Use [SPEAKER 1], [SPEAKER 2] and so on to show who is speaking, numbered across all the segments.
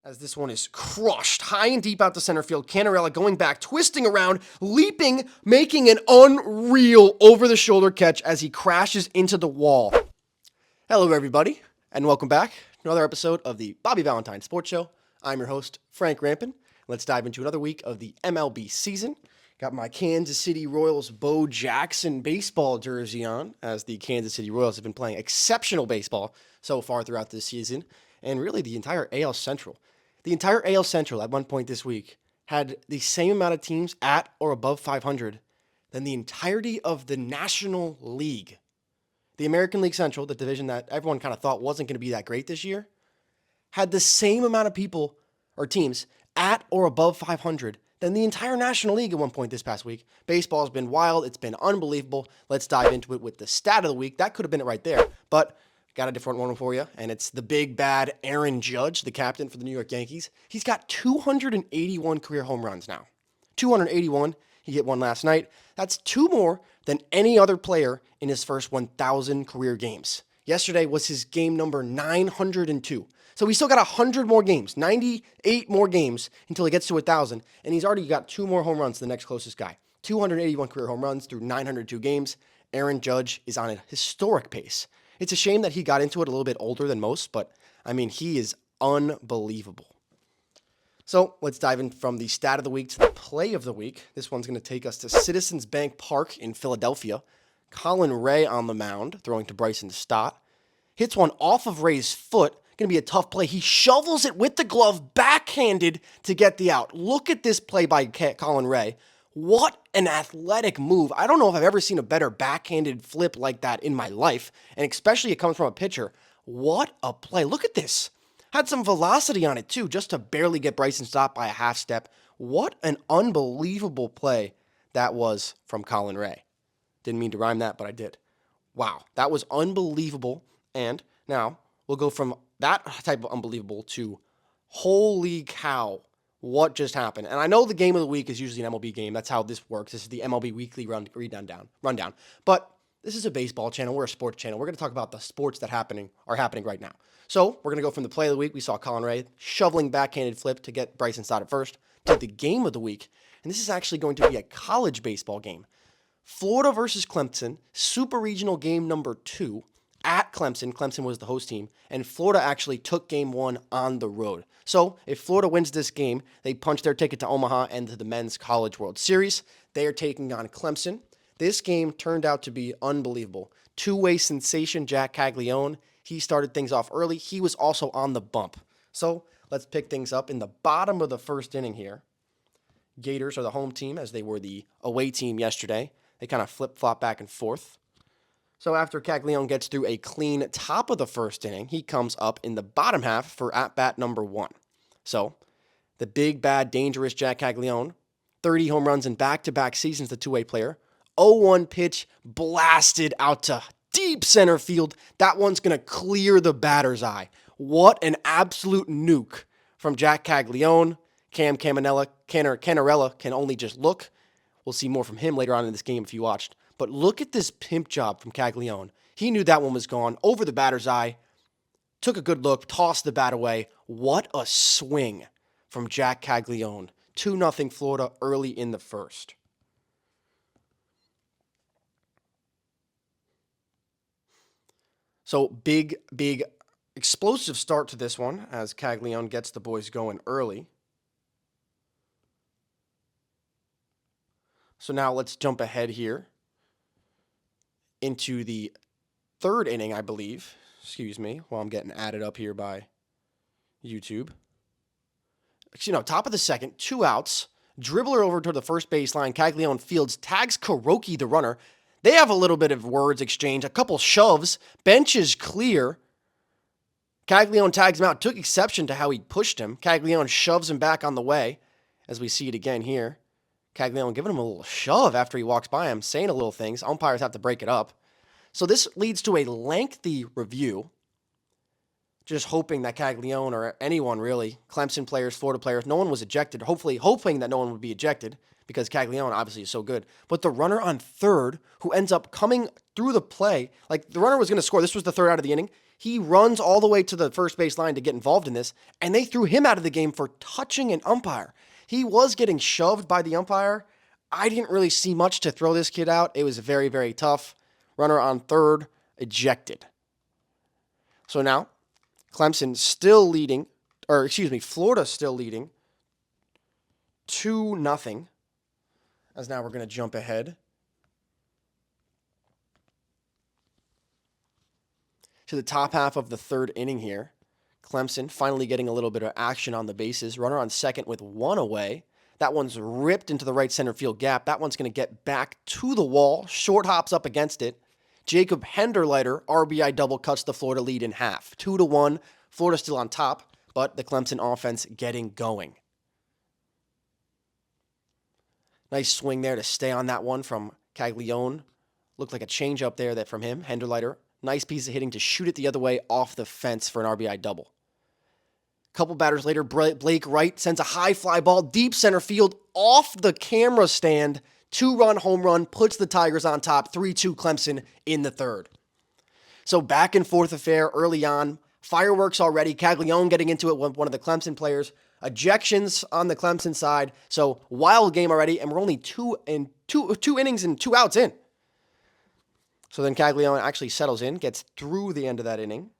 [SPEAKER 1] as this one is crushed high and deep out to center field. Canarella going back, twisting around, leaping, making an unreal over-the-shoulder catch as he crashes into the wall. Hello, everybody, and welcome back to another episode of the Bobby Valentine Sports Show. I'm your host, Frank Rampin. Let's dive into another week of the MLB season. Got my Kansas City Royals Bo Jackson baseball jersey on, as the Kansas City Royals have been playing exceptional baseball so far throughout this season, and really the entire AL Central. The entire AL Central at one point this week had the same amount of teams at or above 500 than the entirety of the National League. The American League Central, the division that everyone kind of thought wasn't going to be that great this year, had the same amount of people or teams at or above 500 than the entire National League at one point this past week. Baseball's been wild. It's been unbelievable. Let's dive into it with the stat of the week. That could have been it right there, but got a different one for you, and it's the big bad Aaron Judge, the captain for the New York Yankees. He's got 281 career home runs now. 281. He hit one last night. That's two more than any other player in his first 1,000 career games. Yesterday was his game number 902. So he's still got 100 more games, 98 more games until he gets to 1,000, and he's already got two more home runs to the next closest guy. 281 career home runs through 902 games. Aaron Judge is on a historic pace. It's a shame that he got into it a little bit older than most, but I mean, he is unbelievable. So let's dive in from the stat of the week to the play of the week. This one's going to take us to Citizens Bank Park in Philadelphia. Colin Ray on the mound, throwing to Bryson Stott. Hits one off of Ray's foot. Going to be a tough play. He shovels it with the glove, backhanded to get the out. Look at this play by Colin Ray. What an athletic move. I don't know if I've ever seen a better backhanded flip like that in my life, and especially it comes from a pitcher. What a play. Look at this. Had some velocity on it too, just to barely get Bryson Stott by a half step. What an unbelievable play that was from Colin Ray. Didn't mean to rhyme that, but I did. Wow, that was unbelievable. And now we'll go from that type of unbelievable to holy cow. What just happened? And I know the game of the week is usually an MLB game. That's how this works. This is the MLB Weekly rundown. But this is a baseball channel. We're a sports channel. We're going to talk about the sports that are happening right now. So we're going to go from the play of the week. We saw Colin Ray shoveling backhanded flip to get Bryson Stott at first, to the game of the week. And this is actually going to be a college baseball game. Florida versus Clemson, super regional game number 2 at Clemson. Clemson was the host team, and Florida actually took game 1 on the road. So if Florida wins this game, they punch their ticket to Omaha and to the Men's College World Series. They are taking on Clemson. This game turned out to be unbelievable. Two-way sensation Jack Caglione. He started things off early. He was also on the bump. So let's pick things up in the bottom of the first inning here. Gators are the home team, as they were the away team yesterday. They kind of flip-flop back and forth. So after Caglione gets through a clean top of the first inning, he comes up in the bottom half for at-bat number 1. So the big, bad, dangerous Jack Caglione, 30 home runs in back-to-back seasons, the two-way player. 0-1 pitch blasted out to deep center field. That one's going to clear the batter's eye. What an absolute nuke from Jack Caglione. Canarella can only just look. We'll see more from him later on in this game if you watched. But look at this pimp job from Caglione. He knew that one was gone. Over the batter's eye. Took a good look. Tossed the bat away. What a swing from Jack Caglione. 2-0 Florida early in the first. So big explosive start to this one as Caglione gets the boys going early. So now let's jump ahead here into the third inning, I believe. Excuse me, while I'm getting added up here by YouTube. Top of the second, 2 outs. Dribbler over to the first baseline. Caglione fields, tags Kuroki, the runner. They have a little bit of words exchange, a couple shoves. Bench is clear. Caglione tags him out. Took exception to how he pushed him. Caglione shoves him back on the way, as we see it again here. Caglione giving him a little shove after he walks by him, saying a little things. Umpires have to break it up. So this leads to a lengthy review. Just hoping that Caglione or anyone really, Clemson players, Florida players, no one was ejected. Hoping that no one would be ejected because Caglione obviously is so good. But the runner on third, who ends up coming through the play, like the runner was going to score. This was the third out of the inning. He runs all the way to the first base line to get involved in this, and they threw him out of the game for touching an umpire. He was getting shoved by the umpire. I didn't really see much to throw this kid out. It was very, very tough. Runner on third, ejected. So now, Clemson still leading, Florida still leading 2-0. As now we're going to jump ahead to the top half of the third inning here. Clemson finally getting a little bit of action on the bases. Runner on second with one away. That one's ripped into the right center field gap. That one's going to get back to the wall. Short hops up against it. Jacob Henderleiter, RBI double, cuts the Florida lead in half. 2-1. Florida still on top, but the Clemson offense getting going. Nice swing there to stay on that one from Caglione. Looked like a change up there that from him. Henderleiter, nice piece of hitting to shoot it the other way off the fence for an RBI double. Couple batters later, Blake Wright sends a high fly ball deep center field off the camera stand. 2-run home run, puts the Tigers on top. 3-2 Clemson in the third. So back and forth affair early on. Fireworks already. Caglione getting into it with one of the Clemson players. Ejections on the Clemson side. So wild game already, and we're only two innings and 2 outs in. So then Caglione actually settles in, gets through the end of that inning.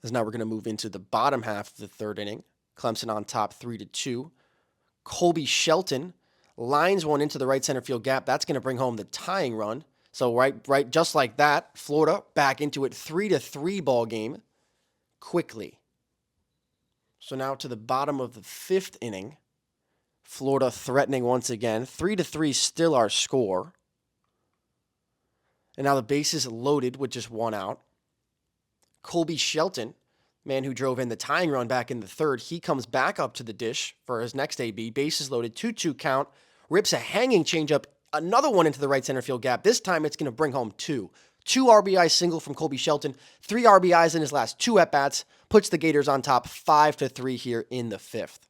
[SPEAKER 1] As now we're going to move into the bottom half of the third inning. Clemson on top 3-2. Colby Shelton lines one into the right center field gap. That's going to bring home the tying run. So right, just like that, Florida back into it, 3-3 ball game quickly. So now to the bottom of the fifth inning. Florida threatening once again. 3-3 still our score. And now the bases loaded with just 1 out. Colby Shelton, man who drove in the tying run back in the third, he comes back up to the dish for his next AB. Bases loaded, 2-2 count. Rips a hanging changeup, another one into the right center field gap. This time it's going to bring home 2. 2 RBI single from Colby Shelton. 3 RBIs in his last 2 at-bats. Puts the Gators on top 5-3 here in the fifth.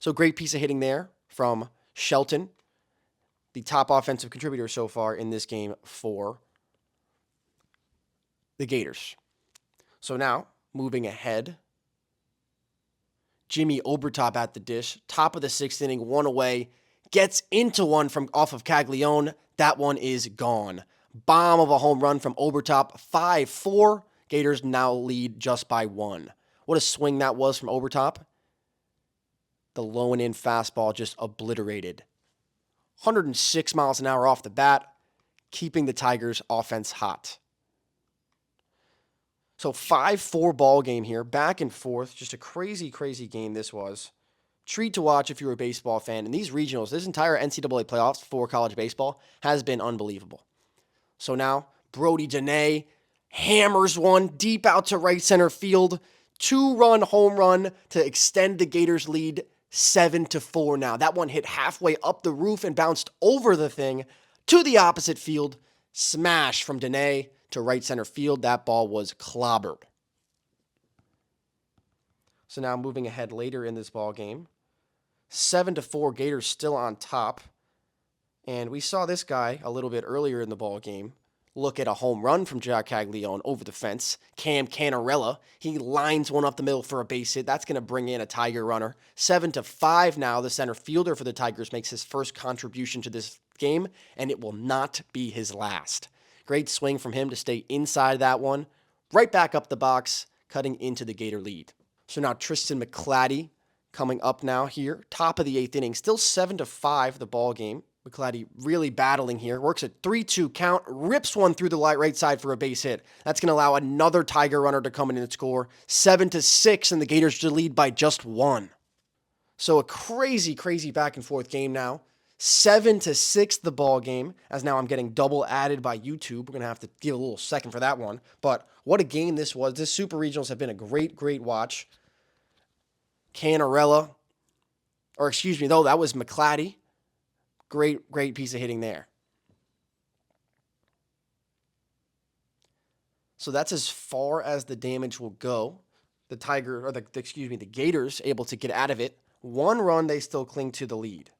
[SPEAKER 1] So great piece of hitting there from Shelton, the top offensive contributor so far in this game for the Gators. So now, moving ahead, Jimmy Obertop at the dish, top of the sixth inning, 1 away, gets into one from off of Caglione. That one is gone. Bomb of a home run from Obertop, 5-4. Gators now lead just by 1. What a swing that was from Obertop. The low and in fastball just obliterated. 106 miles an hour off the bat, keeping the Tigers' offense hot. So 5-4 ball game here, back and forth. Just a crazy, crazy game this was. Treat to watch if you're a baseball fan. And these regionals, this entire NCAA playoffs for college baseball has been unbelievable. So now, Brody Dene hammers one deep out to right center field. 2-run home run to extend the Gators' lead 7-4 now. That one hit halfway up the roof and bounced over the thing to the opposite field. Smash from Dene to right center field. That ball was clobbered. So now moving ahead later in this ball game, 7-4, Gators still on top. And we saw this guy a little bit earlier in the ball game look at a home run from Jack Caglione over the fence. Cam Canarella, he lines one up the middle for a base hit. That's going to bring in a Tiger runner. 7-5 now. The center fielder for the Tigers makes his first contribution to this game, and it will not be his last. Great swing from him to stay inside that one. Right back up the box, cutting into the Gator lead. So now Tristan McClatty coming up now here. Top of the 8th inning. Still 7-5 the ball game. McClatty really battling here. Works a 3-2 count. Rips one through the right side for a base hit. That's going to allow another Tiger runner to come in and score. 7-6, and the Gators to lead by just 1. So a crazy, crazy back and forth game now. 7-6 the ball game, as now I'm getting double added by YouTube. We're going to have to give a little second for that one. But what a game this was. This Super Regionals have been a great, great watch. Canarella, that was McClatty. Great, great piece of hitting there. So that's as far as the damage will go. The Gators able to get out of it. 1 run, they still cling to the lead.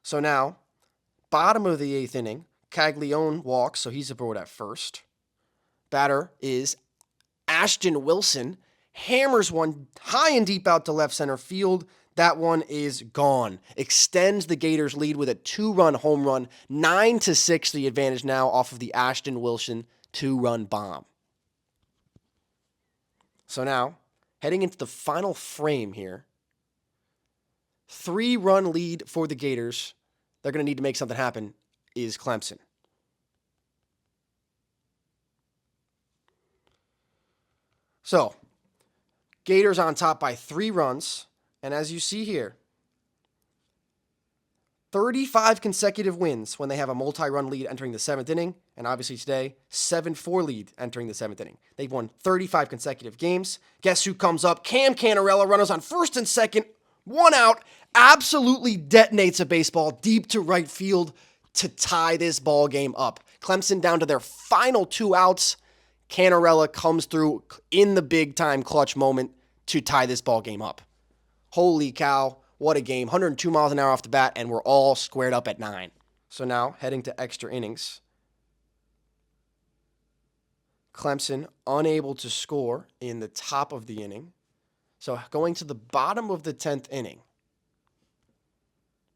[SPEAKER 1] So now, bottom of the 8th inning, Caglione walks, so he's aboard at first. Batter is Ashton Wilson. Hammers one high and deep out to left center field. That one is gone. Extends the Gators' lead with a 2-run home run. 9-6 the advantage now off of the Ashton Wilson 2-run bomb. So now, heading into the final frame here. 3-run lead for the Gators. They're going to need to make something happen is Clemson. So, Gators on top by 3 runs. And as you see here, 35 consecutive wins when they have a multi-run lead entering the 7th inning. And obviously today, 7-4 lead entering the 7th inning. They've won 35 consecutive games. Guess who comes up? Cam Canarella, runners on first and second, 1 out, absolutely detonates a baseball deep to right field to tie this ball game up. Clemson down to their final 2 outs. Canarella comes through in the big-time clutch moment to tie this ball game up. Holy cow, what a game. 102 miles an hour off the bat, and we're all squared up at 9. So now, heading to extra innings. Clemson unable to score in the top of the inning. So going to the bottom of the 10th inning.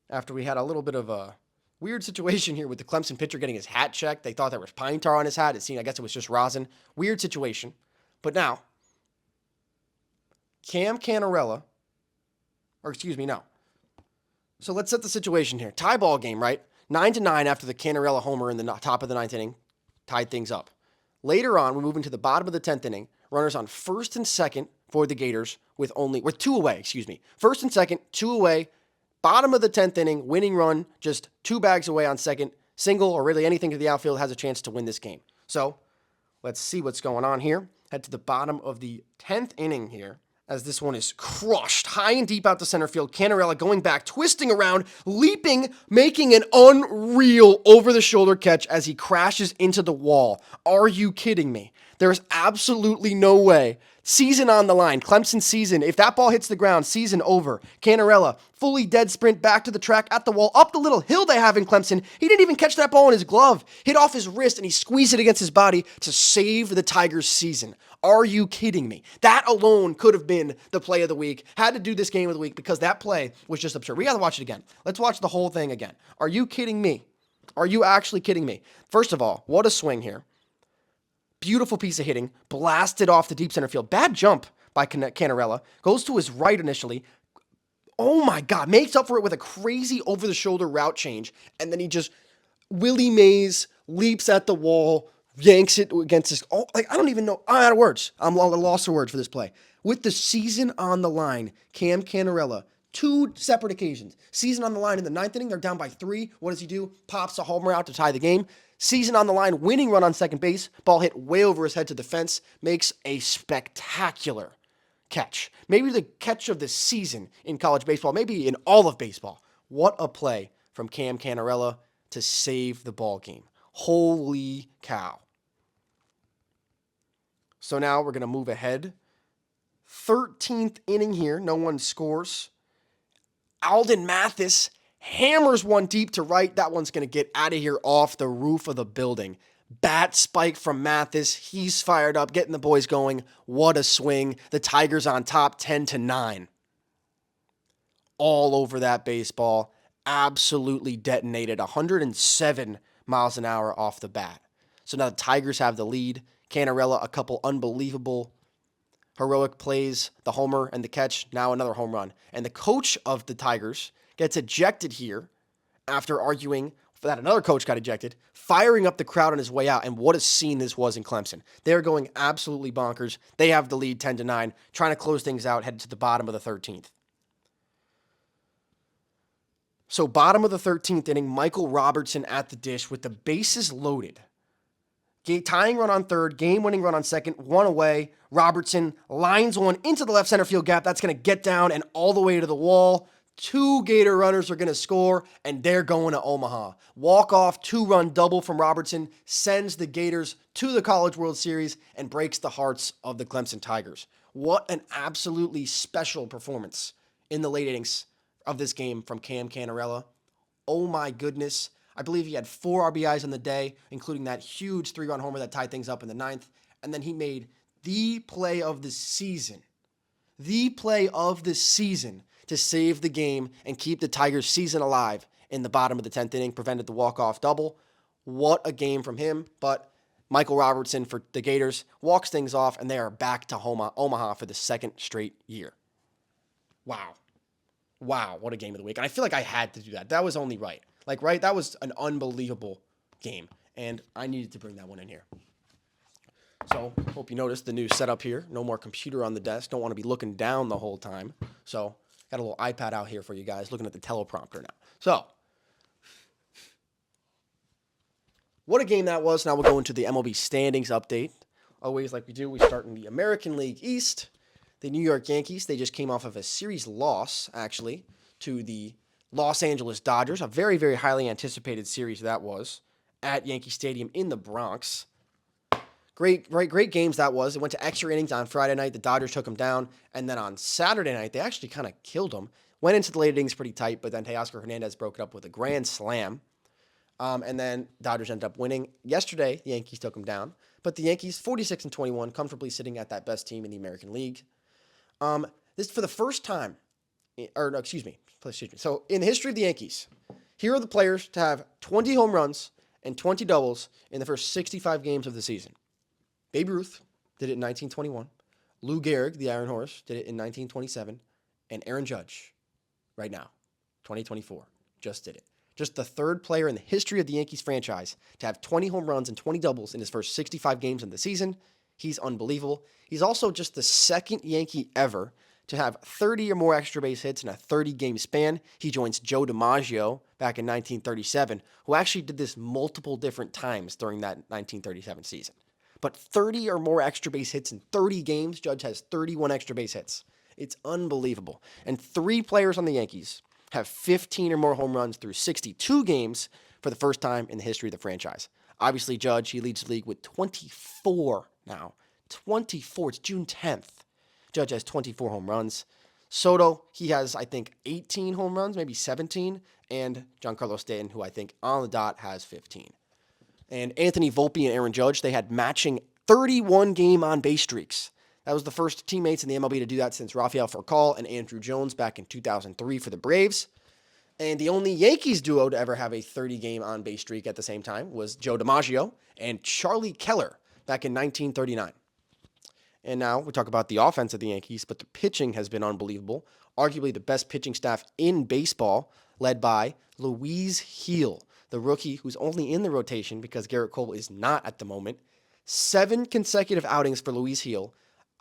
[SPEAKER 1] After we had a little bit of a weird situation here with the Clemson pitcher getting his hat checked. They thought there was pine tar on his hat. It seemed, I guess it was just rosin. Weird situation. But now, Cam Canarella, no. So let's set the situation here. Tie ball game, right? 9-9 after the Canarella homer in the top of the 9th inning. Tied things up. Later on, we're moving to the bottom of the 10th inning. Runners on first and second for the Gators with 2 away, First and second, 2 away. Bottom of the 10th inning, winning run, just 2 bags away on second. Single or really anything to the outfield has a chance to win this game. So let's see what's going on here. Head to the bottom of the 10th inning here, as this one is crushed high and deep out to center field. Canarella going back, twisting around, leaping, making an unreal over-the-shoulder catch as he crashes into the wall. Are you kidding me? There's absolutely no way. Season on the line. Clemson season. If that ball hits the ground, season over. Canarella, fully dead sprint back to the track at the wall, up the little hill they have in Clemson. He didn't even catch that ball in his glove. Hit off his wrist, and he squeezed it against his body to save the Tigers' season. Are you kidding me? That alone could have been the play of the week. Had to do this game of the week because that play was just absurd. We got to watch it again. Let's watch the whole thing again. Are you kidding me? Are you actually kidding me? First of all, what a swing here. Beautiful piece of hitting. Blasted off the deep center field. Bad jump by Canarella. Goes to his right initially. Oh my God. Makes up for it with a crazy over-the-shoulder route change. And then he just Willie Mays leaps at the wall, yanks it against his... I don't even know. I'm out of words. I'm lost for words for this play. With the season on the line, Cam Canarella, 2 separate occasions. Season on the line in the 9th inning. They're down by 3. What does he do? Pops a homer out to tie the game. Season on the line, winning run on second base. Ball hit way over his head to the fence. Makes a spectacular catch. Maybe the catch of the season in college baseball. Maybe in all of baseball. What a play from Cam Canarella to save the ball game. Holy cow. So now we're going to move ahead. 13th inning here. No one scores. Alden Mathis hammers one deep to right. That one's going to get out of here off the roof of the building. Bat spike from Mathis. He's fired up, getting the boys going. What a swing. The Tigers on top 10-9. All over that baseball. Absolutely detonated. 107 miles an hour off the bat. So now the Tigers have the lead. Canarella, a couple unbelievable heroic plays. The homer and the catch. Now another home run. And the coach of the Tigers gets ejected here after arguing that another coach got ejected, firing up the crowd on his way out. And what a scene this was in Clemson. They're going absolutely bonkers. They have the lead 10-9, trying to close things out, headed to the bottom of the 13th. So bottom of the 13th inning, Michael Robertson at the dish with the bases loaded. Tying run on third, game-winning run on second, 1 away. Robertson lines one into the left center field gap. That's going to get down and all the way to the wall. 2 Gator runners are going to score, and they're going to Omaha. Walk-off 2-run double from Robertson sends the Gators to the College World Series and breaks the hearts of the Clemson Tigers. What an absolutely special performance in the late innings of this game from Cam Canarella. Oh my goodness. I believe he had 4 RBIs in the day, including that huge 3-run homer that tied things up in the 9th. And then he made the play of the season to save the game and keep the Tigers' season alive in the bottom of the 10th inning, prevented the walk-off double. What a game from him. But Michael Robertson for the Gators walks things off, and they are back to Omaha for the 2nd straight year. Wow, what a game of the week. And I feel like I had to do that. That was only right. Right? That was an unbelievable game, and I needed to bring that one in here. So, hope you noticed the new setup here. No more computer on the desk. Don't want to be looking down the whole time. So, got a little iPad out here for you guys, looking at the teleprompter now. So, what a game that was. Now we'll go into the MLB standings update. Always like we do, we start in the American League East. The New York Yankees, they just came off of a series loss, actually, to the Los Angeles Dodgers. A very, very highly anticipated series that was at Yankee Stadium in the Bronx. Great games that was. It went to extra innings on Friday night. The Dodgers took them down. And then on Saturday night, they actually kind of killed them. Went into the late innings pretty tight, but then Teoscar Hernandez broke it up with a grand slam. And then Dodgers ended up winning. Yesterday, the Yankees took them down. But the Yankees, 46-21, comfortably sitting at that best team in the American League. This for the first time, So in the history of the Yankees, here are the players to have 20 home runs and 20 doubles in the first 65 games of the season. Babe Ruth did it in 1921. Lou Gehrig, the Iron Horse, did it in 1927. And Aaron Judge, right now, 2024, just did it. Just the 3rd player in the history of the Yankees franchise to have 20 home runs and 20 doubles in his first 65 games in the season. He's unbelievable. He's also just the 2nd Yankee ever to have 30 or more extra base hits in a 30-game span. He joins Joe DiMaggio back in 1937, who actually did this multiple different times during that 1937 season. But 30 or more extra base hits in 30 games, Judge has 31 extra base hits. It's unbelievable. And 3 players on the Yankees have 15 or more home runs through 62 games for the first time in the history of the franchise. Obviously, Judge, he leads the league with 24 now. 24. It's June 10th. Judge has 24 home runs. Soto, he has, I think, 18 home runs, maybe 17. And Giancarlo Stanton, who I think on the dot has 15. And Anthony Volpe and Aaron Judge, they had matching 31-game on-base streaks. That was the first teammates in the MLB to do that since Rafael Furcal and Andrew Jones back in 2003 for the Braves. And the only Yankees duo to ever have a 30-game on-base streak at the same time was Joe DiMaggio and Charlie Keller back in 1939. And now we talk about the offense of the Yankees, but the pitching has been unbelievable. Arguably the best pitching staff in baseball, led by Luis Gil, the rookie who's only in the rotation because Garrett Cole is not at the moment. 7 consecutive outings for Luis Gil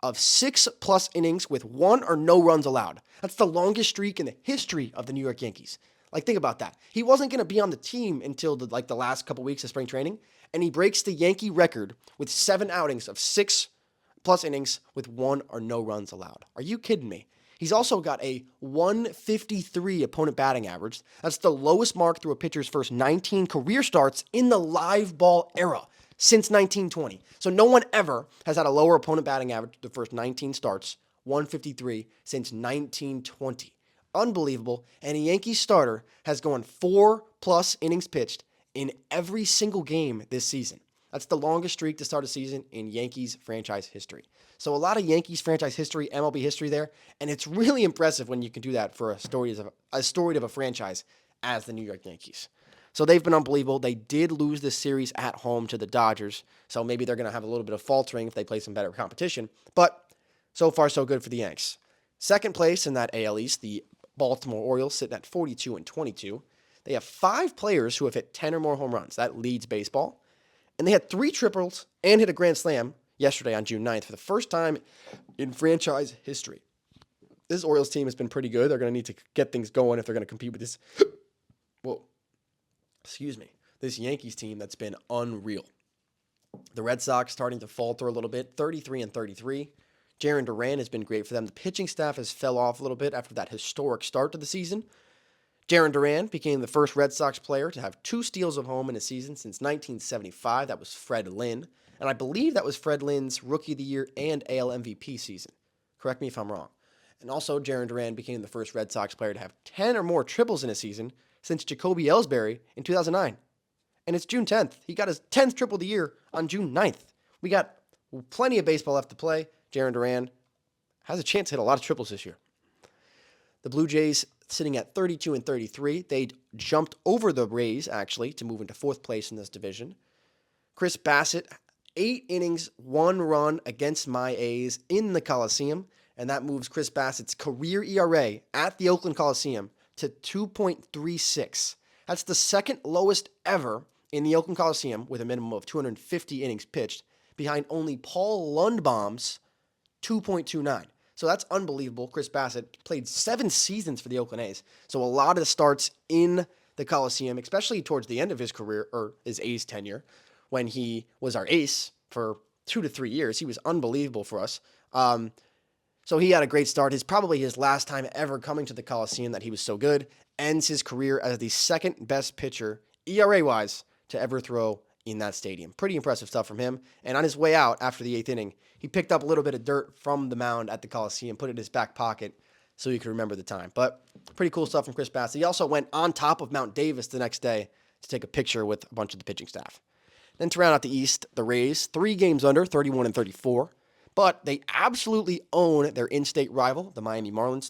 [SPEAKER 1] of 6+ innings with 1 or no runs allowed. That's the longest streak in the history of the New York Yankees. Think about that. He wasn't going to be on the team until the last couple weeks of spring training, and he breaks the Yankee record with 7 outings of 6+ innings with 1 or no runs allowed. Are you kidding me? He's also got a 153 opponent batting average. That's the lowest mark through a pitcher's first 19 career starts in the live ball era since 1920. So no one ever has had a lower opponent batting average the first 19 starts, 153, since 1920. Unbelievable. And a Yankees starter has gone 4+ innings pitched in every single game this season. That's the longest streak to start a season in Yankees franchise history. So a lot of Yankees franchise history, MLB history there, and it's really impressive when you can do that for a story of a franchise as the New York Yankees. So they've been unbelievable. They did lose this series at home to the Dodgers, so maybe they're going to have a little bit of faltering if they play some better competition. But so far, so good for the Yanks. Second place in that AL East, the Baltimore Orioles, sitting at 42-22. They have 5 players who have hit 10 or more home runs. That leads baseball. And they had 3 triples and hit a grand slam yesterday on June 9th for the first time in franchise history. This Orioles team has been pretty good. They're going to need to get things going if they're going to compete with this. This Yankees team that's been unreal. The Red Sox starting to falter a little bit, 33-33. Jarren Duran has been great for them. The pitching staff has fell off a little bit after that historic start to the season. Jarren Duran became the first Red Sox player to have 2 steals of home in a season since 1975. That was Fred Lynn. And I believe that was Fred Lynn's Rookie of the Year and AL MVP season. Correct me if I'm wrong. And also, Jarren Duran became the first Red Sox player to have 10 or more triples in a season since Jacoby Ellsbury in 2009. and it's June 10th. He got his 10th triple of the year on June 9th. We got plenty of baseball left to play. Jarren Duran has a chance to hit a lot of triples this year. The Blue Jays sitting at 32 and 33. They jumped over the Rays, actually, to move into fourth place in this division. Chris Bassett, 8 innings, 1 run against my A's in the Coliseum, and that moves Chris Bassett's career ERA at the Oakland Coliseum to 2.36. That's the second lowest ever in the Oakland Coliseum with a minimum of 250 innings pitched, behind only Paul Lundbaum's 2.29. So that's unbelievable. Chris Bassett played 7 seasons for the Oakland A's. So a lot of the starts in the Coliseum, especially towards the end of his career, or his A's tenure, when he was our ace for 2 to 3 years. He was unbelievable for us. So he had a great start. It's probably his last time ever coming to the Coliseum that he was so good. Ends his career as the second best pitcher, ERA-wise, to ever throw in that stadium. Pretty impressive stuff from him. And on his way out after the 8th inning, he picked up a little bit of dirt from the mound at the Coliseum, put it in his back pocket so he could remember the time. But pretty cool stuff from Chris Bassett. He also went on top of Mount Davis the next day to take a picture with a bunch of the pitching staff. Then to round out the East, the Rays, 3 games under, 31 and 34. But they absolutely own their in-state rival, the Miami Marlins.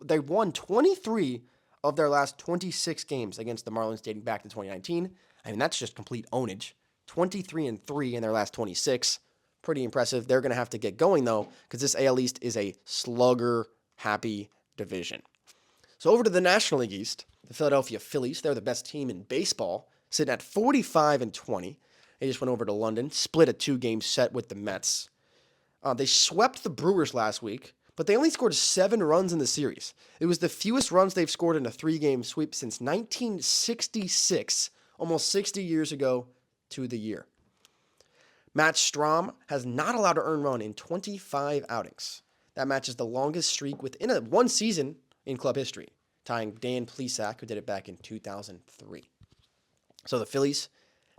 [SPEAKER 1] They won 23 of their last 26 games against the Marlins dating back to 2019. I mean, that's just complete ownage. 23 and 3 in their last 26. Pretty impressive. They're going to have to get going, though, because this AL East is a slugger-happy division. So over to the National League East, the Philadelphia Phillies, they're the best team in baseball, sitting at 45 and 20. They just went over to London, split a 2-game set with the Mets. They swept the Brewers last week, but they only scored 7 runs in the series. It was the fewest runs they've scored in a 3-game sweep since 1966, almost 60 years ago to the year. Matt Strahm has not allowed to earn a run in 25 outings. That matches the longest streak within one season in club history, tying Dan Plesac, who did it back in 2003. So the Phillies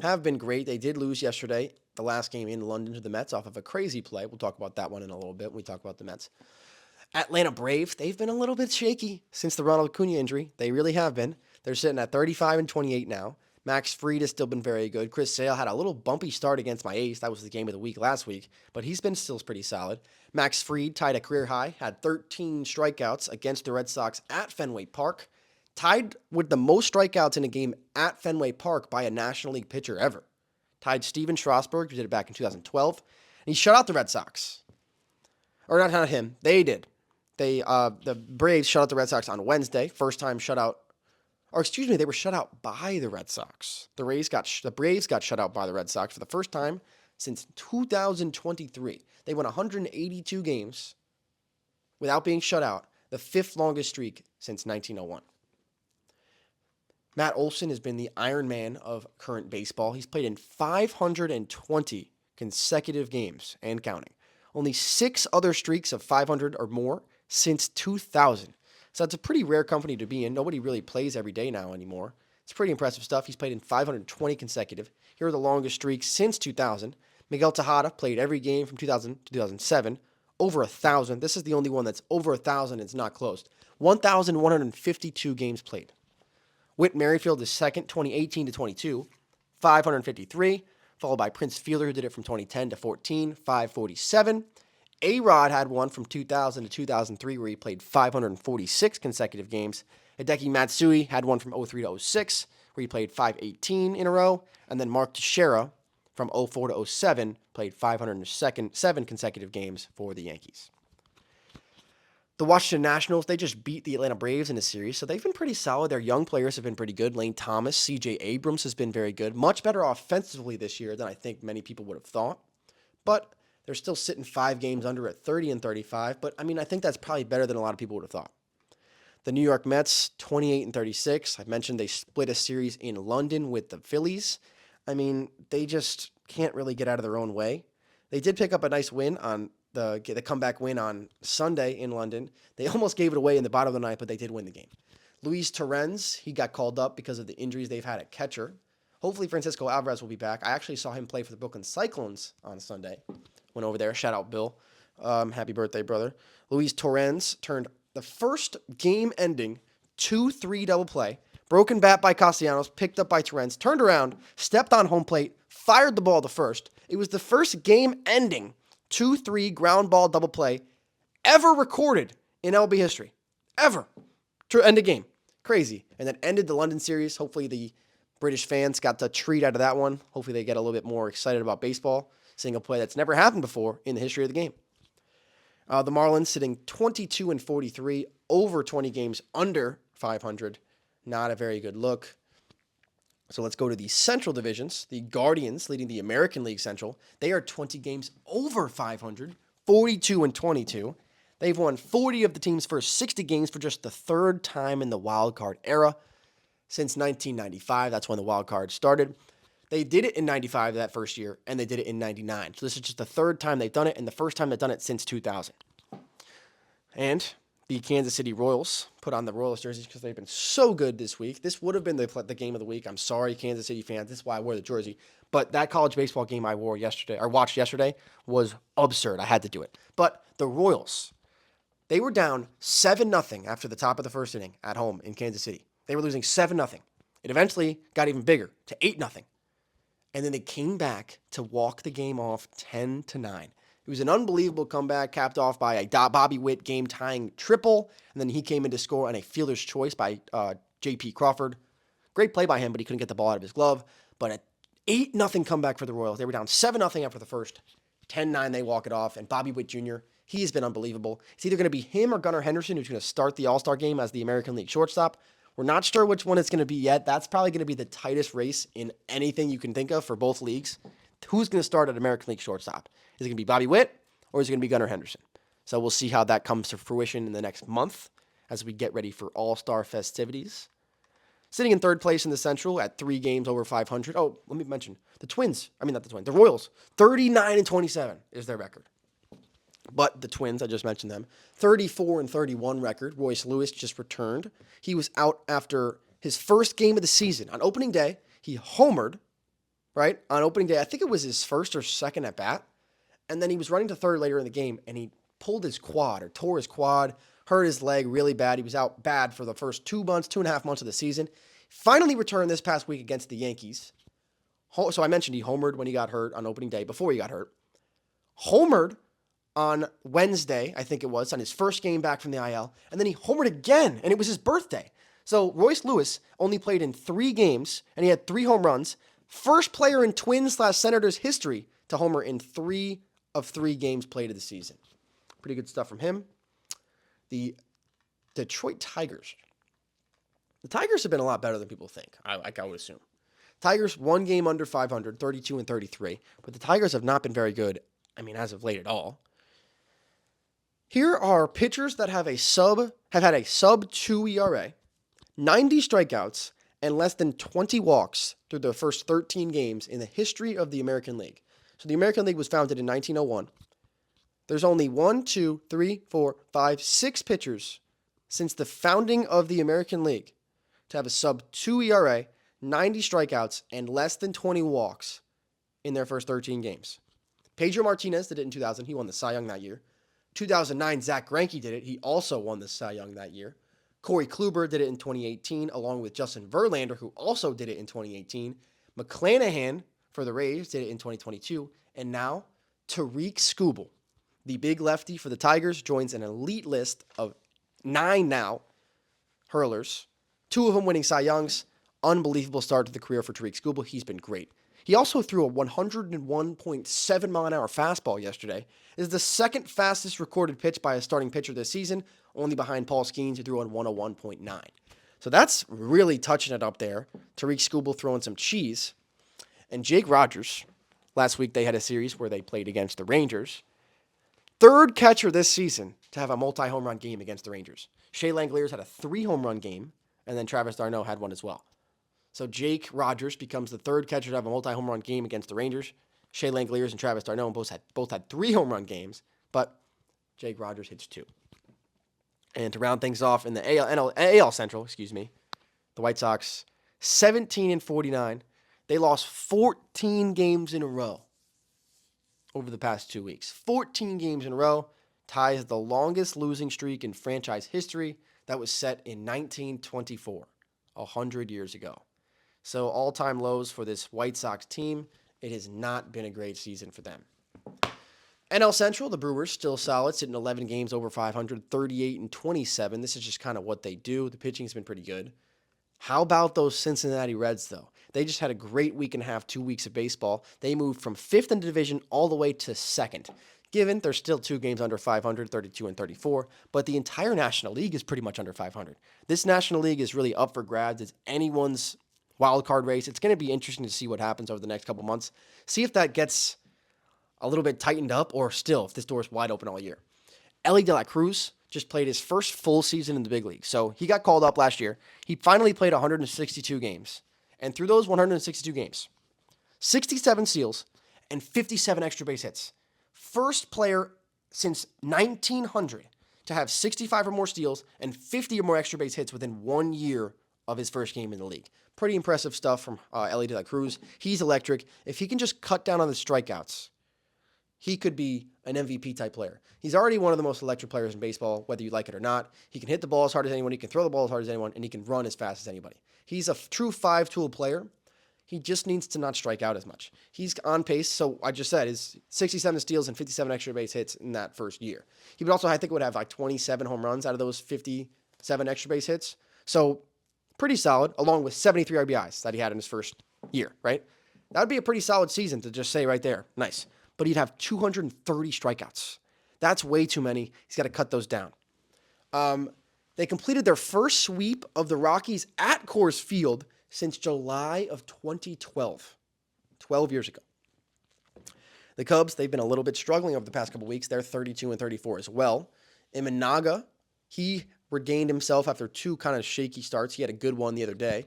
[SPEAKER 1] have been great. They did lose yesterday, the last game in London, to the Mets off of a crazy play. We'll talk about that one in a little bit when we talk about the Mets. Atlanta Braves, they've been a little bit shaky since the Ronald Acuna injury. They really have been. They're sitting at 35 and 28 now. Max Fried has still been very good. Chris Sale had a little bumpy start against my A's. That was the game of the week last week, but he's been still pretty solid. Max Fried tied a career high, had 13 strikeouts against the Red Sox at Fenway Park, tied with the most strikeouts in a game at Fenway Park by a National League pitcher ever. Tied Steven Strasburg, who did it back in 2012, and he shut out the Red Sox. Or not him, they did. The Braves shut out the Red Sox on Wednesday, first time shutout. Or excuse me, they were shut out by the Red Sox. The Braves got shut out by the Red Sox for the first time since 2023. They won 182 games without being shut out, the 5th longest streak since 1901. Matt Olson has been the Iron Man of current baseball. He's played in 520 consecutive games and counting. Only 6 other streaks of 500 or more since 2000. So that's a pretty rare company to be in. Nobody really plays every day now anymore. It's pretty impressive stuff. He's played in 520 consecutive. Here are the longest streaks since 2000. Miguel Tejada played every game from 2000 to 2007. Over 1,000. This is the only one that's over 1,000. It's not close. 1,152 games played. Whit Merrifield is second, 2018 to 22, 553, followed by Prince Fielder, who did it from 2010 to 14, 547. A-Rod had one from 2000 to 2003 where he played 546 consecutive games. Hideki Matsui had one from 03 to 06 where he played 518 in a row. And then Mark Teixeira from 04 to 07 played 507 consecutive games for the Yankees. The Washington Nationals, they just beat the Atlanta Braves in a series, so they've been pretty solid. Their young players have been pretty good. Lane Thomas, C.J. Abrams has been very good. Much better offensively this year than I think many people would have thought. But they're still sitting 5 games under at 30 and 35. But, I mean, I think that's probably better than a lot of people would have thought. The New York Mets, 28 and 36. I mentioned they split a series in London with the Phillies. I mean, they just can't really get out of their own way. They did pick up a nice win on the comeback win on Sunday in London. They almost gave it away in the bottom of the ninth, but they did win the game. Luis Torrens, he got called up because of the injuries they've had at catcher. Hopefully Francisco Alvarez will be back. I actually saw him play for the Brooklyn Cyclones on Sunday. Went over there. Shout out, Bill. Happy birthday, brother. Luis Torrens turned the first game-ending 2-3 double play, Broken bat by Castellanos, picked up by Torrens, turned around, stepped on home plate, fired the ball to first. It was the first game-ending 2-3 ground ball double play ever recorded in MLB history. Ever. To end a game. Crazy. And that ended the London series. Hopefully the British fans got the treat out of that one. Hopefully they get a little bit more excited about baseball, seeing a play that's never happened before in the history of the game. The Marlins sitting 22-43, over 20 games under 500. Not a very good look. So let's go to the Central divisions. The Guardians, leading the American League Central, they are 20 games over 500, 42-22. They've won 40 of the team's first 60 games for just the third time in the wild card era since 1995. That's when the wild card started. They did it in 95 that first year, and they did it in 99. So this is just the third time they've done it, and the first time they've done it since 2000. And the Kansas City Royals put on the Royals jerseys because they've been so good this week. This would have been the game of the week. I'm sorry, Kansas City fans. This is why I wore the jersey. But that college baseball game I watched yesterday was absurd. I had to do it. But the Royals, they were down 7-0 after the top of the first inning at home in Kansas City. They were losing 7-0. It eventually got even bigger to 8-0. And then they came back to walk the game off 10-9. It was an unbelievable comeback, capped off by a Bobby Witt game-tying triple, and then he came in to score on a fielder's choice by J.P. Crawford. Great play by him, but he couldn't get the ball out of his glove. But an 8-0 comeback for the Royals. They were down 7-0 after the first. 10-9, they walk it off, and Bobby Witt Jr., he's been unbelievable. It's either going to be him or Gunnar Henderson who's going to start the All-Star game as the American League shortstop. We're not sure which one it's going to be yet. That's probably going to be the tightest race in anything you can think of for both leagues. Who's going to start at American League shortstop? Is it going to be Bobby Witt or is it going to be Gunnar Henderson? So we'll see how that comes to fruition in the next month as we get ready for All-Star festivities. Sitting in third place in the Central at 3 games over 500. Oh, let me mention the Royals. 39-27 is their record. But the Twins, I just mentioned them, 34-31 record. Royce Lewis just returned. He was out after his first game of the season. On opening day, he homered, right? On opening day, I think it was his first or second at bat. And then he was running to third later in the game, and he pulled his quad or tore his quad, hurt his leg really bad. He was out bad for the first 2.5 months of the season. Finally returned this past week against the Yankees. So I mentioned he homered when he got hurt on opening day, before he got hurt. Homered on Wednesday, I think it was, on his first game back from the IL, and then he homered again, and it was his birthday. So Royce Lewis only played in 3 games, and he had 3 home runs. First player in Twins/Senators history to homer in 3 of 3 games played of the season. Pretty good stuff from him. The Detroit Tigers. The Tigers have been a lot better than people think, I would assume. Tigers 1 game under 500, 32-33, but the Tigers have not been very good, as of late at all. Here are pitchers that have had a sub 2 ERA, 90 strikeouts, and less than 20 walks through the first 13 games in the history of the American League. So the American League was founded in 1901. There's only 6 pitchers since the founding of the American League to have a sub 2 ERA, 90 strikeouts, and less than 20 walks in their first 13 games. Pedro Martinez did it in 2000. He won the Cy Young that year. 2009, Zach Greinke did it. He also won the Cy Young that year. Corey Kluber did it in 2018, along with Justin Verlander, who also did it in 2018. McClanahan for the Rays did it in 2022. And now, Tariq Skubal, the big lefty for the Tigers, joins an elite list of 9 now hurlers. 2 of them winning Cy Youngs. Unbelievable start to the career for Tariq Skubal. He's been great. He also threw a 101.7 mile an hour fastball yesterday. It is the second fastest recorded pitch by a starting pitcher this season, only behind Paul Skeens, who threw a 101.9. So that's really touching it up there. Tariq Skubal throwing some cheese. And Jake Rogers, last week they had a series where they played against the Rangers. 3rd catcher this season to have a multi-home run game against the Rangers. Shea Langeliers had a 3-home run game, and then Travis d'Arnaud had one as well. So Jake Rogers becomes the 3rd catcher to have a multi-home run game against the Rangers. Shea Langeliers and Travis d'Arnaud both had 3 home run games, but Jake Rogers hits 2. And to round things off in the AL Central, the White Sox 17-49. They lost 14 games in a row over the past 2 weeks. 14 games in a row ties the longest losing streak in franchise history that was set in 1924. 100 years ago. So all-time lows for this White Sox team. It has not been a great season for them. NL Central, the Brewers still solid, sitting 11 games over 500, 38-27. This is just kind of what they do. The pitching's been pretty good. How about those Cincinnati Reds, though? They just had a great week and a half, 2 weeks of baseball. They moved from 5th in the division all the way to 2nd. Given they're still 2 games under 500, 32-34, but the entire National League is pretty much under 500. This National League is really up for grabs. It's anyone's wild card race. It's going to be interesting to see what happens over the next couple months. See if that gets a little bit tightened up or still if this door is wide open all year. Ellie De La Cruz just played his first full season in the big league. So he got called up last year. He finally played 162 games. And through those 162 games, 67 steals and 57 extra base hits. First player since 1900 to have 65 or more steals and 50 or more extra base hits within 1 year of his first game in the league. Pretty impressive stuff from Ellie De La Cruz. He's electric. If he can just cut down on the strikeouts, he could be an MVP type player. He's already one of the most electric players in baseball, whether you like it or not. He can hit the ball as hard as anyone, he can throw the ball as hard as anyone, and he can run as fast as anybody. He's a true 5-tool player. He just needs to not strike out as much. He's on pace, so I just said, is 67 steals and 57 extra base hits in that first year. He would also, I think, would have like 27 home runs out of those 57 extra base hits. So pretty solid, along with 73 RBIs that he had in his first year, right? That would be a pretty solid season to just say right there. Nice. But he'd have 230 strikeouts. That's way too many. He's got to cut those down. They completed their first sweep of the Rockies at Coors Field since July of 2012, 12 years ago. The Cubs, they've been a little bit struggling over the past couple weeks. They're 32-34 as well. Imanaga, he regained himself after 2 kind of shaky starts. He had a good one the other day.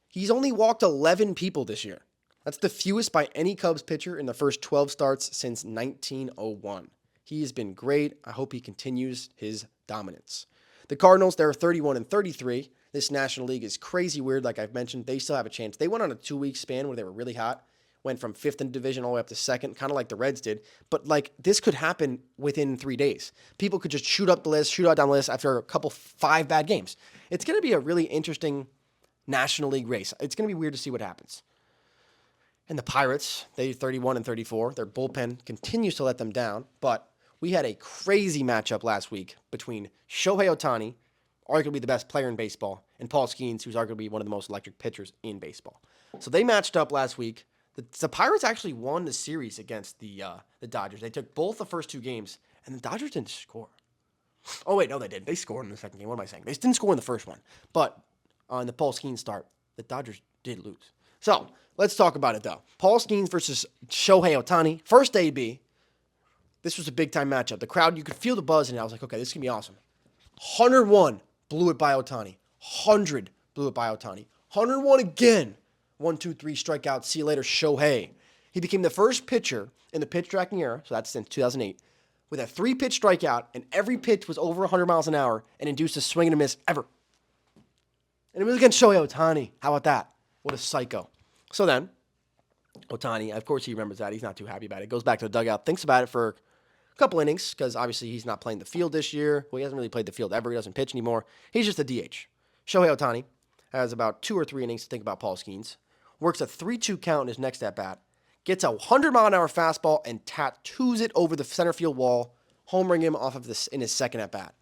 [SPEAKER 1] He's only walked 11 people this year. That's the fewest by any Cubs pitcher in the first 12 starts since 1901. He has been great. I hope he continues his dominance. The Cardinals, they're 31-33. This National League is crazy weird. Like I've mentioned, they still have a chance. They went on a 2-week span where they were really hot, went from 5th in division all the way up to 2nd, kind of like the Reds did. But like this could happen within 3 days. People could just shoot up the list, shoot out down the list after a couple 5 bad games. It's going to be a really interesting National League race. It's going to be weird to see what happens. And the Pirates, they're 31-34. Their bullpen continues to let them down, but we had a crazy matchup last week between Shohei Ohtani, arguably the best player in baseball, and Paul Skeens, who's arguably one of the most electric pitchers in baseball. So they matched up last week. The Pirates actually won the series against the Dodgers. They took both the first 2 games, and the Dodgers didn't score. Oh, wait, no, they did. They scored in the second game. What am I saying? They didn't score in the first one. But on the Paul Skeens start, the Dodgers did lose. So let's talk about it, though. Paul Skeens versus Shohei Ohtani. First AB. This was a big-time matchup. The crowd, you could feel the buzz, and I was like, okay, this is going to be awesome. 101 blew it by Ohtani. 100 blew it by Ohtani. 101 again. 1, 2, 3 strikeouts. See you later, Shohei. He became the first pitcher in the pitch tracking era, so that's since 2008, with a 3-pitch strikeout, and every pitch was over 100 miles an hour and induced a swing and a miss ever. And it was against Shohei Ohtani. How about that? What a psycho. So then, Ohtani, of course he remembers that. He's not too happy about it. Goes back to the dugout, thinks about it for a couple innings, because obviously he's not playing the field this year. Well, he hasn't really played the field ever. He doesn't pitch anymore. He's just a DH. Shohei Ohtani has about 2 or 3 innings to think about Paul Skeens. Works a 3-2 count in his next at-bat. Gets a 100-mile-an-hour fastball and tattoos it over the center field wall, homering him off of this in his second at-bat.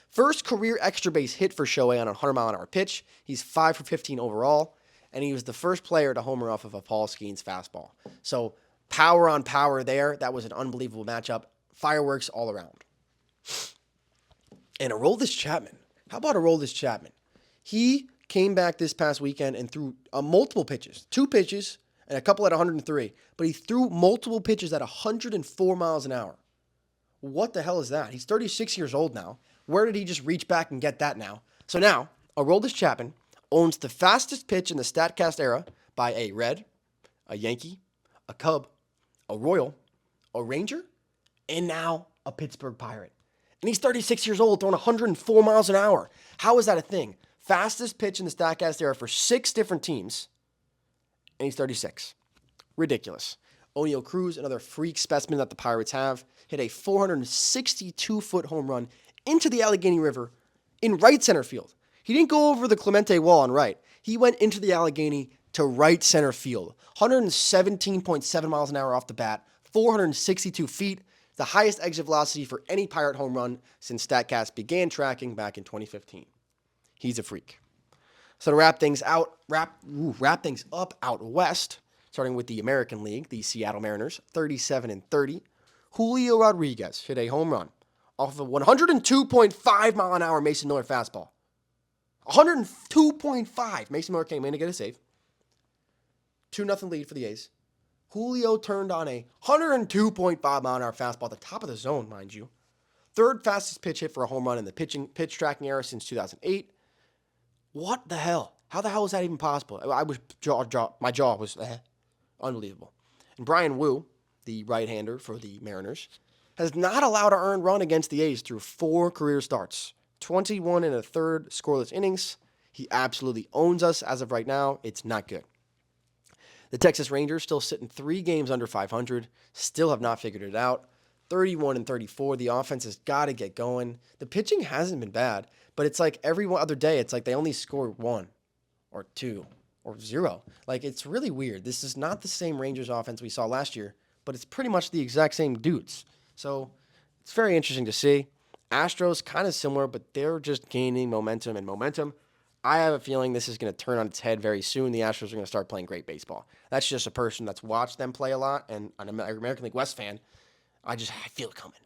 [SPEAKER 1] First career extra base hit for Shohei on a 100-mile-an-hour pitch. He's 5 for 15 overall, and he was the first player to homer off of a Paul Skeens fastball. So power on power there. That was an unbelievable matchup. Fireworks all around. And Aroldis Chapman. How about Aroldis Chapman? He came back this past weekend and threw multiple pitches. 2 pitches and a couple at 103. But he threw multiple pitches at 104 miles an hour. What the hell is that? He's 36 years old now. Where did he just reach back and get that now? So now, Aroldis Chapman owns the fastest pitch in the StatCast era by a Red, a Yankee, a Cub, a Royal, a Ranger, and now a Pittsburgh Pirate. And he's 36 years old, throwing 104 miles an hour. How is that a thing? Fastest pitch in the StatCast era for 6 different teams, and he's 36. Ridiculous. O'Neal Cruz, another freak specimen that the Pirates have, hit a 462-foot home run into the Allegheny River in right center field. He didn't go over the Clemente wall on right. He went into the Allegheny to right center field. 117.7 miles an hour off the bat, 462 feet, the highest exit velocity for any Pirate home run since StatCast began tracking back in 2015. He's a freak. So to wrap things up out west, starting with the American League, the Seattle Mariners, 37-30. Julio Rodriguez hit a home run off of a 102.5 mile an hour Mason Miller fastball. 102.5. Mason Miller came in to get a save. 2-0 lead for the A's. Julio turned on a 102.5 mile an hour fastball at the top of the zone, mind you. Third fastest pitch hit for a home run in the pitch tracking era since 2008. What the hell? How the hell is that even possible? My jaw was unbelievable. And Brian Wu, the right-hander for the Mariners, has not allowed an earned run against the A's through 4 career starts. 21 and a third scoreless innings. He absolutely owns us as of right now. It's not good. The Texas Rangers still sitting 3 games under 500. Still have not figured it out. 31-34. The offense has got to get going. The pitching hasn't been bad, but it's like every other day, it's like they only score 1 or 2 or 0. Like, it's really weird. This is not the same Rangers offense we saw last year, but it's pretty much the exact same dudes. So it's very interesting to see. Astros kind of similar, but they're just gaining momentum. I have a feeling this is going to turn on its head very soon. The Astros are going to start playing great baseball. That's just a person that's watched them play a lot, and an American League West fan, I feel it coming.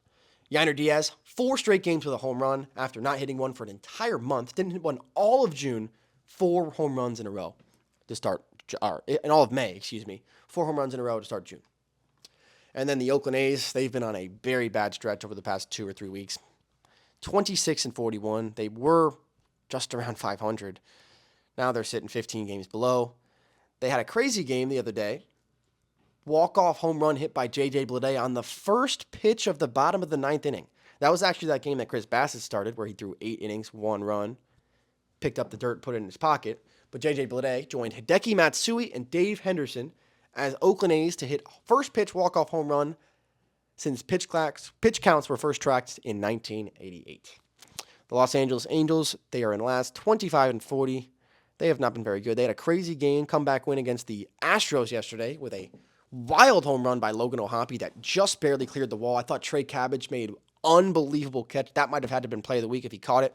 [SPEAKER 1] Yainer Diaz, 4 straight games with a home run after not hitting one for an entire month. Didn't hit one all of June. 4 home runs in a row to start, in all of May, 4 home runs in a row to start June. And then the Oakland A's, they've been on a very bad stretch over the past 2 or 3 weeks. 26-41. They were just around 500. Now they're sitting 15 games below. They had a crazy game the other day. Walk-off home run hit by J.J. Bleday on the first pitch of the bottom of the 9th inning. That was actually that game that Chris Bassett started, where he threw 8 innings, 1 run, picked up the dirt, put it in his pocket. But J.J. Bleday joined Hideki Matsui and Dave Henderson as Oakland A's to hit first pitch walk-off home run since pitch counts were first tracked in 1988. The Los Angeles Angels, they are in last, 25-40. They have not been very good. They had a crazy game, comeback win against the Astros yesterday with a wild home run by Logan O'Hoppe that just barely cleared the wall. I thought Trey Cabbage made unbelievable catch. That might have had to have been play of the week if he caught it.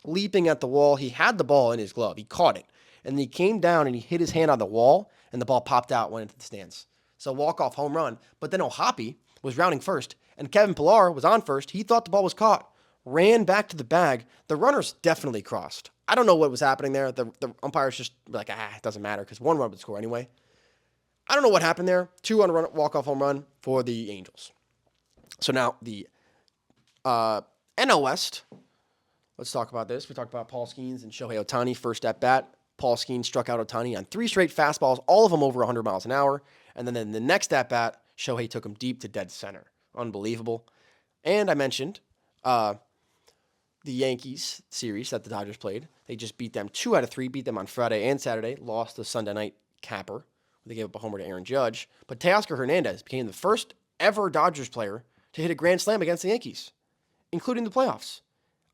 [SPEAKER 1] Leaping at the wall, he had the ball in his glove. He caught it. And he came down and he hit his hand on the wall, and the ball popped out, went into the stands. So walk-off home run. But then O'Hoppe was rounding first, and Kevin Pillar was on first. He thought the ball was caught, ran back to the bag. The runners definitely crossed. I don't know what was happening there. The umpires just were like, it doesn't matter because 1 run would score anyway. I don't know what happened there. 2-run walk-off home run for the Angels. So now the NL West. Let's talk about this. We talked about Paul Skeens and Shohei Ohtani first at bat. Paul Skeens struck out Ohtani on 3 straight fastballs, all of them over 100 miles an hour. And then in the next at bat, Shohei took him deep to dead center. Unbelievable. And I mentioned the Yankees series that the Dodgers played. They just beat them 2 out of 3, beat them on Friday and Saturday, lost the Sunday night capper. They gave up a homer to Aaron Judge. But Teoscar Hernandez became the first ever Dodgers player to hit a grand slam against the Yankees, including the playoffs.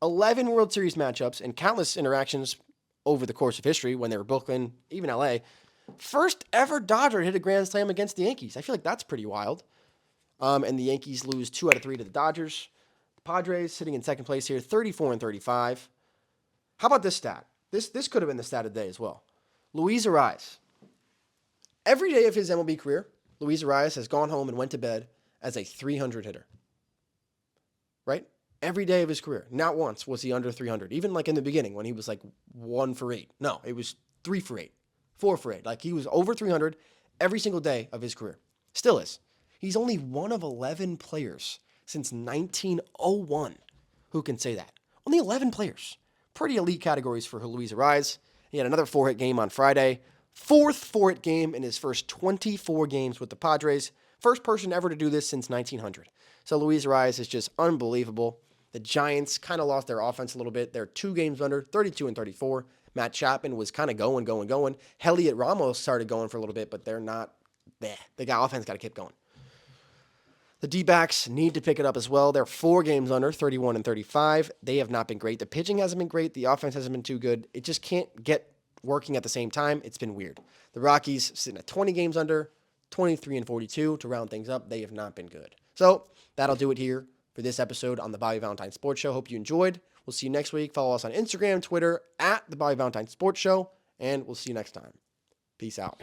[SPEAKER 1] 11 World Series matchups and countless interactions over the course of history when they were Brooklyn, even LA. First ever Dodger hit a grand slam against the Yankees. I feel like that's pretty wild. And the Yankees lose 2 out of 3 to the Dodgers. The Padres sitting in second place here, 34-35. How about this stat? This could have been the stat of the day as well. Luis Arias. Every day of his MLB career, Luis Arias has gone home and went to bed as a 300 hitter. Right? Every day of his career. Not once was he under 300. Even like in the beginning when he was like 1 for 8. No, it was 3 for 8. 4 for 8. Like he was over 300 every single day of his career. Still is. He's only one of 11 players since 1901 who can say that. Only 11 players. Pretty elite categories for Luis Arias. He had another 4-hit game on Friday. 4th 4-hit game in his first 24 games with the Padres. First person ever to do this since 1900. So Luis Arias is just unbelievable. The Giants kind of lost their offense a little bit. They're 2 games under, 32-34. Matt Chapman was kind of going. Heliot Ramos started going for a little bit, but they're not there. The offense got to keep going. The D-backs need to pick it up as well. They're 4 games under, 31 and 35. They have not been great. The pitching hasn't been great. The offense hasn't been too good. It just can't get working at the same time. It's been weird. The Rockies sitting at 20 games under, 23 and 42 to round things up. They have not been good. So that'll do it here for this episode on the Bobby Valentine Sports Show. Hope you enjoyed. We'll see you next week. Follow us on Instagram, Twitter, at the Bobby Valentine Sports Show, and we'll see you next time. Peace out.